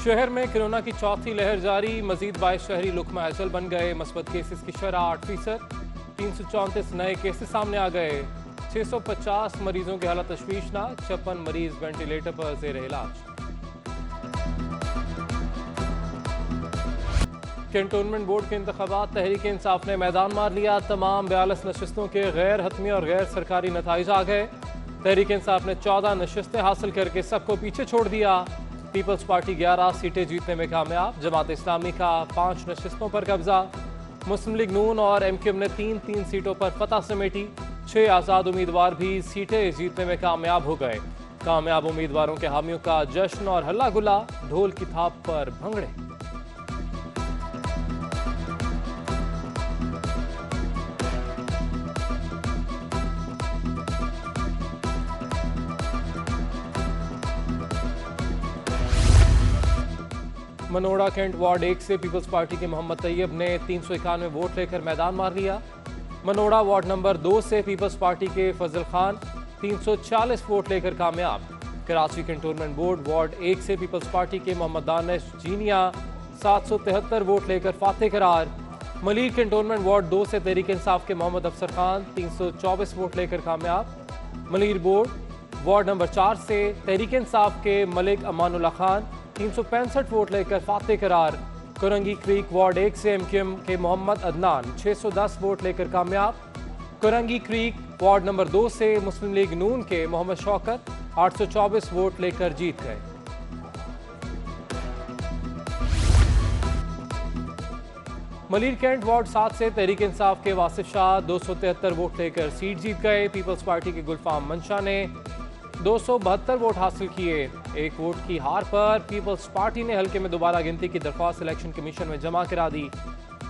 शहर में कोरोना की चौथी लहर जारी, मजीद 22 शहरी लुकमा अजल बन गए। मस्बत केसेस की शरह 8%, 334 नए केसेस सामने आ गए। 650 मरीजों की हालत तशवीशनाक, 56 मरीज वेंटिलेटर पर जेर इलाज। कैंटोनमेंट बोर्ड के इंतखाबात, तहरीक इंसाफ ने मैदान मार लिया। तमाम 42 नशिस्तों के गैर हतमी और गैर सरकारी नताइज आ गए। तहरीक इंसाफ ने 14 नशिस्तें हासिल करके सबको पीछे छोड़ दिया। पीपल्स पार्टी 11 सीटें जीतने में कामयाब। जमात इस्लामी का 5 नशिस्तों पर कब्जा। मुस्लिम लीग नून और एमक्यूएम ने 3 सीटों पर फतह समेटी। 6 आज़ाद उम्मीदवार भी सीटें जीतने में कामयाब हो गए। कामयाब उम्मीदवारों के हामियों का जश्न और हल्ला गुल्ला, ढोल की थाप पर भंगड़े। मनोड़ा कैंट वार्ड 1 से पीपल्स पार्टी के मोहम्मद तैयब ने 391 वोट लेकर मैदान मार लिया। मनोड़ा वार्ड नंबर 2 से पीपल्स पार्टी के फजल खान 340 वोट लेकर कामयाब। कराची कैंटोनमेंट बोर्ड वार्ड 1 से पीपल्स पार्टी के मोहम्मद दानिश जीनिया 773 वोट लेकर फातेह करार। मलीर कैंटोनमेंट वार्ड 2 से तहरीक इंसाफ के मोहम्मद अफसर खान 324 वोट लेकर कामयाब। मलीर बोर्ड वार्ड नंबर 4 से तहरीक इंसाफ के मलिक अमानुल्लाह खान 365 वोट लेकर फातेह करार। कुरंगी क्रीक वार्ड 1 से एमक्यूएम के मोहम्मद अदनान 610 वोट लेकर कामयाब। कुरंगी क्रीक वार्ड नंबर 2 से मुस्लिम लीग नून के मोहम्मद शौकत 824 वोट लेकर जीत गए। मलीर कैंट वार्ड 7 से तहरीक इंसाफ के वासिफ शाह 273 वोट लेकर सीट जीत गए। पीपल्स पार्टी के गुलफाम मंशा ने 272 वोट हासिल किए। 1 वोट की हार पर पीपल्स पार्टी ने हल्के में दोबारा गिनती की दरख्वास्त इलेक्शन कमीशन में जमा करा दी।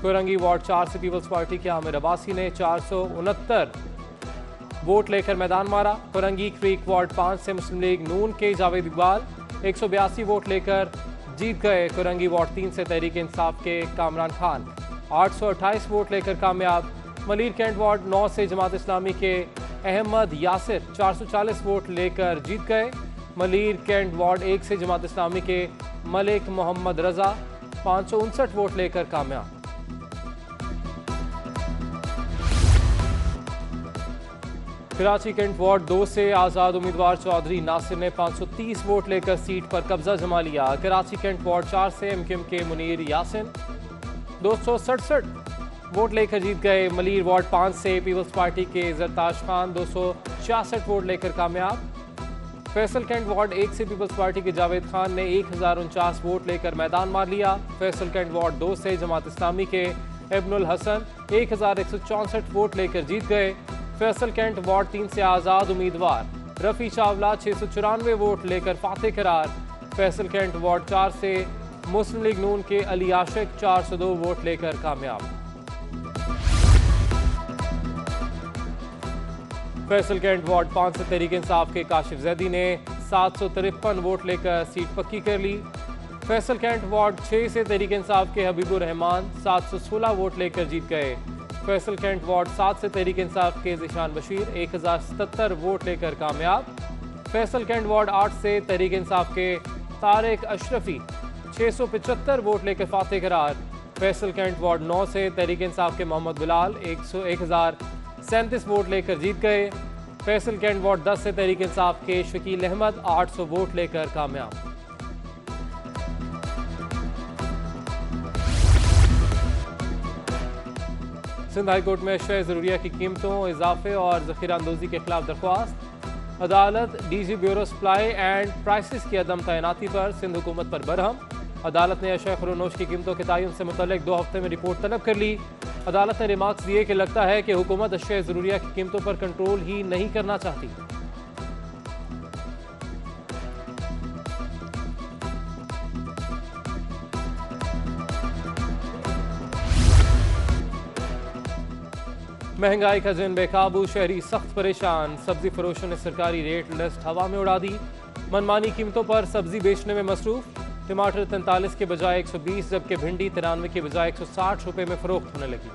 कुरंगी वार्ड 4 से पीपल्स पार्टी के आमिर अब्बासी ने 469 वोट लेकर मैदान मारा। कुरंगी क्रीक वार्ड 5 से मुस्लिम लीग नून के जावेद इकबाल 182 वोट लेकर जीत गए। कुरंगी वार्ड 3 से तहरीक इंसाफ के कामरान खान 828 वोट लेकर कामयाब। मलीर कैंट वार्ड 9 से जमात इस्लामी के अहमद यासिर 440 वोट लेकर जीत गए। मलीर कैंट वार्ड 1 से जमात इस्लामी के मलिक मोहम्मद रजा 559 वोट लेकर कामयाब। कराची कैंट वार्ड 2 से आज़ाद उम्मीदवार चौधरी नासिर ने 530 वोट लेकर सीट पर कब्जा जमा लिया। कराची कैंट वार्ड 4 से एमक्यूएम के मुनीर यासिन 267 वोट लेकर जीत गए। मलीर वार्ड 5 से पीपल्स पार्टी के जरताश खान 266 वोट लेकर कामयाब। फैसल कैंट वार्ड 1 से पीपल्स पार्टी के जावेद खान ने 1049 वोट लेकर मैदान मार लिया। फैसल कैंट वार्ड 2 से जमात इस्लामी के इब्नुल हसन 1164 वोट लेकर जीत गए। फैसल कैंट वार्ड 3 से आज़ाद उम्मीदवार रफ़ी चावला 694 वोट लेकर फातेह करार। फैसल कैंट वार्ड 4 से मुस्लिम लीग नून के अली आशिक 402 वोट लेकर कामयाब। फैसल कैंट वार्ड 5 से तहरीक इंसाफ के काशिफ जैदी ने 753 वोट लेकर सीट पक्की कर ली। फैसल कैंट वार्ड 6 से तहरीक इंसाफ के हबीबुर रहमान 716 वोट लेकर जीत गए। फैसल कैंट वार्ड 7 से तहरीक इंसाफ के ज़िशान बशीर 1077 वोट लेकर कामयाब। फैसल कैंट वार्ड 8 से तहरीक इंसाफ के तारिक अशरफी 675 वोट लेकर फातेह करार। फैसल कैंट वार्ड 9 से तहरीक इंसाफ के मोहम्मद बिलाल 1037 वोट लेकर जीत गए। फैसल कैंट वार्ड 10 से तहरीक इंसाफ के शकील अहमद 800 वोट लेकर कामयाब। सिंध हाई कोर्ट में अशिया ज़रूरिया की कीमतों इजाफे और ज़ख़ीरा अंदोज़ी के खिलाफ दरख्वास्त। अदालत DG bureau supply and prices की अदम तैनाती पर सिंध हुकूमत पर बरहम। अदालत ने अशिया खुरोनोश की कीमतों के तयन से मुतल्लिक 2 हफ्ते में रिपोर्ट तलब कर ली। अदालत ने रिमार्क्स दिए कि लगता है कि हुकूमत अशिया ज़रूरिया की कीमतों पर कंट्रोल ही नहीं करना चाहती। महंगाई का जिन बेकाबू, शहरी सख्त परेशान। सब्जी फरोशों ने सरकारी रेट लिस्ट हवा में उड़ा दी। मनमानी कीमतों पर सब्जी बेचने में मसरूफ। टमाटर 43 के बजाय 120, जबकि भिंडी 93 के बजाय 160 रुपए में फरोख्त होने लगी।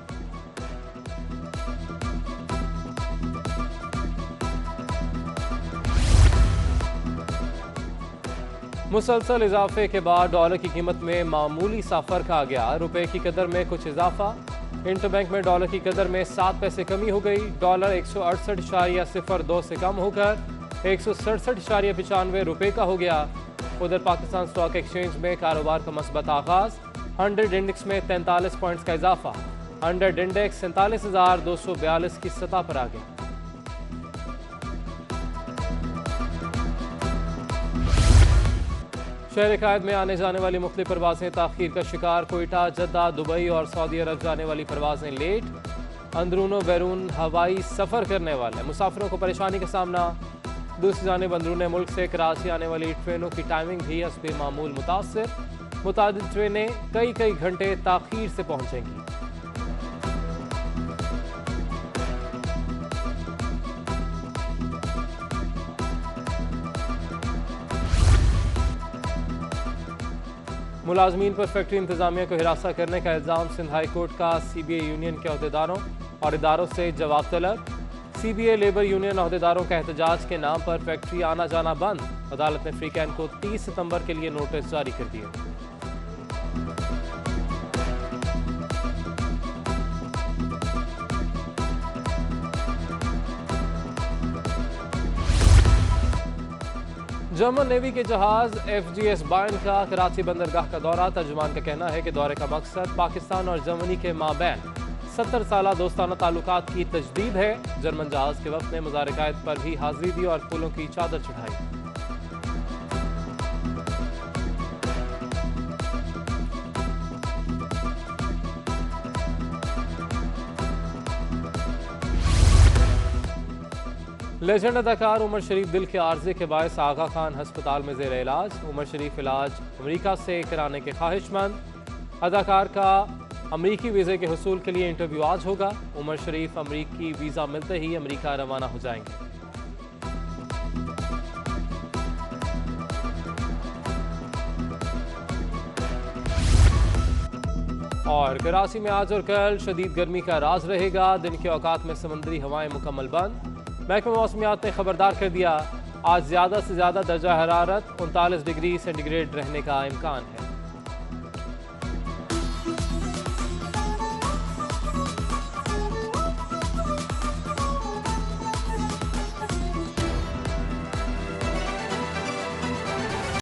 मुसलसल इजाफे के बाद डॉलर की कीमत में मामूली सा फर्क आ गया। रुपए की कदर में कुछ इजाफा। इंटरबैंक में डॉलर की कदर में 7 पैसे कमी हो गई। डॉलर 168.02 से कम होकर 167.95 रुपए का हो गया। उधर पाकिस्तान स्टॉक एक्सचेंज में कारोबार का मस्बत आगाज। 100 इंडेक्स में 43 पॉइंट्स का इजाफा। 100 इंडेक्स 47,242 की सतह पर आ गया। शहर कायद में आने जाने वाली मुख्तलिफ परवाजें ताखीर का शिकार। कोयटा, जद्दा, दुबई और सऊदी अरब जाने वाली परवाजें लेट। अंदरून बैरून हवाई सफ़र करने वाले मुसाफिरों को परेशानी का सामना। दूसरी जानिब अंदरून मुल्क से कराची आने वाली ट्रेनों की टाइमिंग भी हस्बे मामूल मुतासर। मुतादिद ट्रेनें कई घंटे ताखीर से पहुंचेंगी। मुलाजमीन पर फैक्ट्री इंतजामिया को हिरासा करने का इल्ज़ाम। सिंध हाई कोर्ट का CBA यूनियन के अहदेदारों और इदारों से जवाब तलब। CBA लेबर यूनियन अहदेदारों का एहतजाज के नाम पर फैक्ट्री आना जाना बंद। अदालत ने फ्रीकैन को 30 सितंबर के लिए नोटिस जारी कर दिए। जर्मन नेवी के जहाज FGS बायन का कराची बंदरगाह का दौरा। तर्जुमान का कहना है कि दौरे का मकसद पाकिस्तान और जर्मनी के माबैन 70 साला दोस्ताना ताल्लुकात की तजदीद है। जर्मन जहाज के वक्त ने मुज़ारिकात पर भी हाजिरी दी और फूलों की चादर चढ़ाई। लेजेंड अदाकार उमर शरीफ दिल के आर्जे के बायस आगा खान हस्पताल में ज़ेर इलाज। उमर शरीफ इलाज अमेरिका से कराने के ख्वाहिशमंद। अदाकार का अमरीकी वीज़े के हुसूल के लिए इंटरव्यू आज होगा। उमर शरीफ अमरीकी वीज़ा मिलते ही अमरीका रवाना हो जाएंगे। और कराची में आज और कल शदीद गर्मी का राज रहेगा। दिन के औकात में समुद्री हवाएं मुकम्मल बंद। महकमा मौसमियात ने खबरदार कर दिया, आज ज़्यादा से ज़्यादा दर्जा हरारत 39 डिग्री सेंटीग्रेड रहने का इम्कान है।